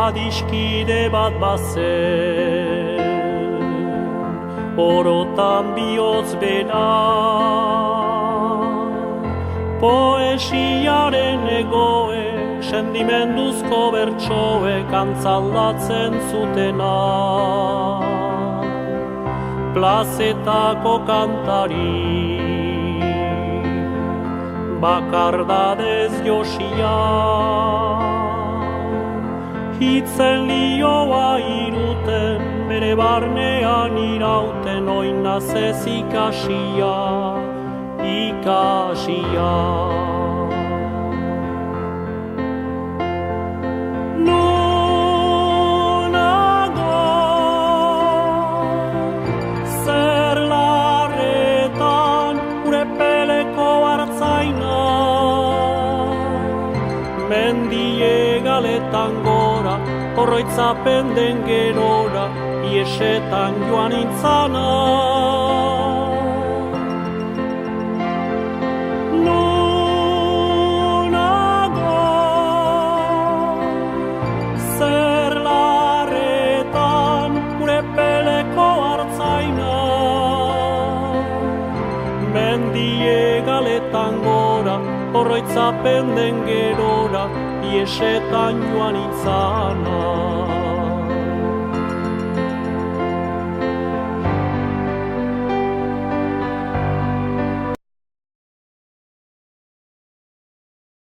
Adiskide bat bazen, orotan bihotz bera, poesiaren egoe, sentimenduzko bertsoek antzaldatzen zutena. Plazetako kantari, bakardadez josia, hitzen lioa iruten, bere barnean irauten, oinaz ez ikasia, ikasia. Nonago, zer larretan, gure peleko hartzaina, mendie galetan gora, horroitzapen den gerora, iesetan joan intzana. Nonago, zer larretan, gure peleko hartzaina, mendie galetan gora, horroitzapen den gerora, iesetan joan itzana.